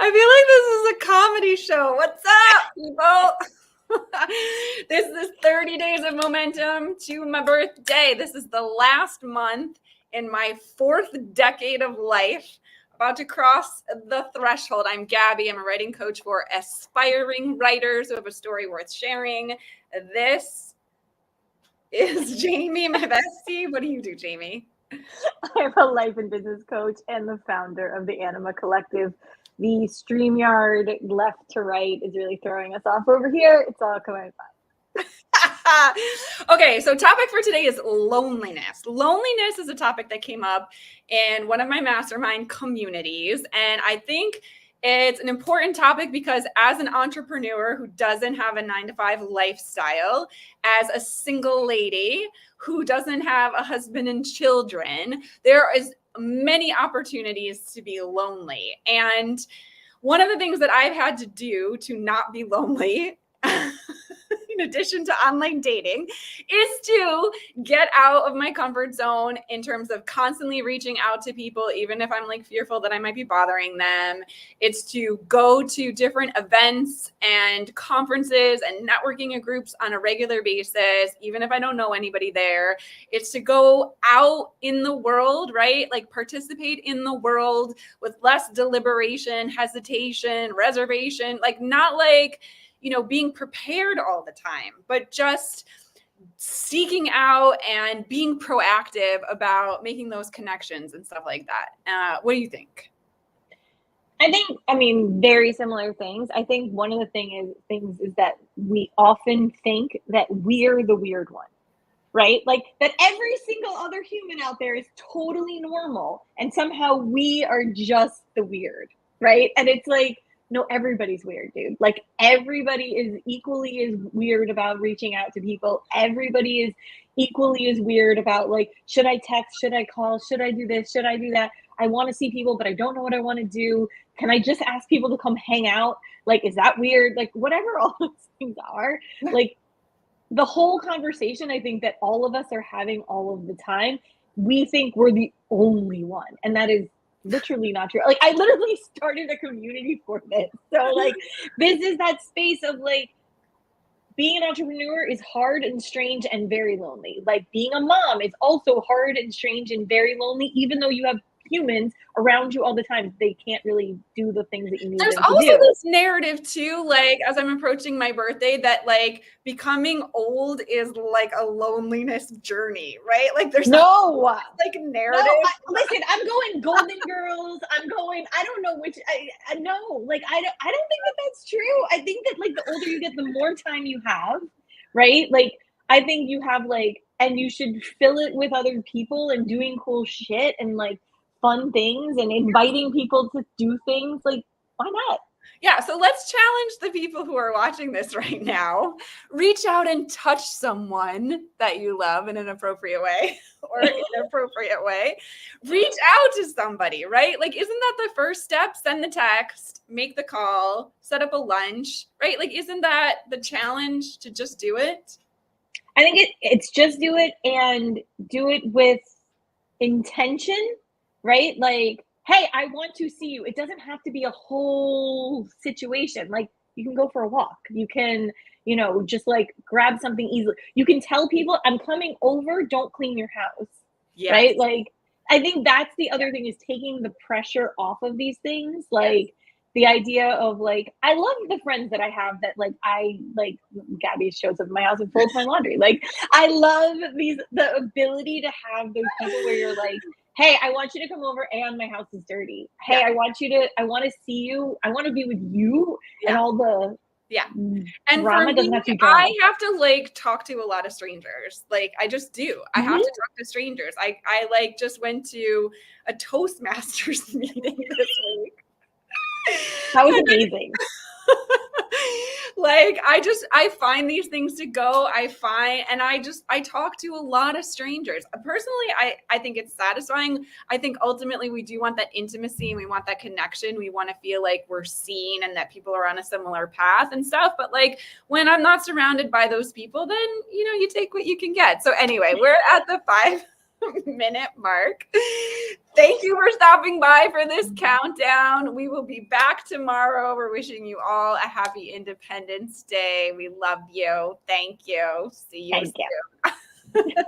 I feel like this is a comedy show. What's up, people? This is 30 days of momentum to my birthday. This is the last month in my 4th decade of life. About to cross the threshold. I'm Gabby. I'm a writing coach for aspiring writers who have a story worth sharing. This is Jamie, my bestie. What do you do, Jamie? I'm a life and business coach and the founder of the Anima Collective. The StreamYard left to right is really throwing us off over here. It's all coming fine. Okay, so topic for today is loneliness. Loneliness is a topic that came up in one of my mastermind communities, and I think it's an important topic because as an entrepreneur who doesn't have a 9-to-5 lifestyle, as a single lady who doesn't have a husband and children, there is many opportunities to be lonely. And one of the things that I've had to do to not be lonely in addition to online dating, is to get out of my comfort zone in terms of constantly reaching out to people, even if I'm like fearful that I might be bothering them. It's to go to different events and conferences and networking groups on a regular basis, even if I don't know anybody there. It's to go out in the world, right? Like participate in the world with less deliberation, hesitation, reservation, like not like, being prepared all the time, but just seeking out and being proactive about making those connections and stuff like that. What do you think? I think, very similar things. I think one of the things is that we often think that we're the weird one, right? Like that every single other human out there is totally normal and somehow we are just the weird, right? And it's like, no, everybody's weird, dude. Like everybody is equally as weird about reaching out to people. Everybody is equally as weird about like, should I text? Should I call? Should I do this? Should I do that? I want to see people, but I don't know what I want to do. Can I just ask people to come hang out? Like, is that weird? Like whatever all those things are, like the whole conversation, I think that all of us are having all of the time. We think we're the only one. And that is literally not true. Like I literally started a community for this. So like this is that space of like being an entrepreneur is hard and strange and very lonely. Like being a mom is also hard and strange and very lonely, even though you have humans around you all the time. They can't really do the things that you need There's them to also do. this narrative too, like as I'm approaching my birthday, that like becoming old is like a loneliness journey, right? Like there's like narrative. No, listen, I'm going Golden Girls. I don't know which. I know, like I don't think that that's true. I think that like the older you get, the more time you have, right? Like I think you have like, and you should fill it with other people and doing cool shit and like fun things and inviting people to do things. Like why not? Yeah, so let's challenge the people who are watching this right now. Reach out and touch someone that you love in an appropriate way or inappropriate way. Reach out to somebody, right? Like, isn't that the first step? Send the text, make the call, set up a lunch, right? Like, isn't that the challenge to just do it? I think it's just do it and do it with intention, right? Like, hey, I want to see you. It doesn't have to be a whole situation. Like you can go for a walk. You can, just like grab something easily. You can tell people I'm coming over, don't clean your house. Yes. Right? Like I think that's the other thing is taking the pressure off of these things. Like the idea of like, I love the friends that I have that like, Gabby shows up at my house and folds my laundry. Like I love the ability to have those people where you're like, hey, I want you to come over and my house is dirty. Hey, I want to see you. I want to be with you and all the and drama for me, doesn't have to be drama. I have to like talk to a lot of strangers. Like I just do. I have to talk to strangers. I like just went to a Toastmasters meeting this week. That was amazing. Like I find these things to go. I talk to a lot of strangers. Personally, I think it's satisfying. I think ultimately we do want that intimacy and we want that connection. We want to feel like we're seen and that people are on a similar path and stuff. But like when I'm not surrounded by those people, then you take what you can get. So anyway, we're at the minute mark. Thank you for stopping by for this countdown. We will be back tomorrow. We're wishing you all a happy Independence Day. We love you. Thank you. See you Thank you. soon.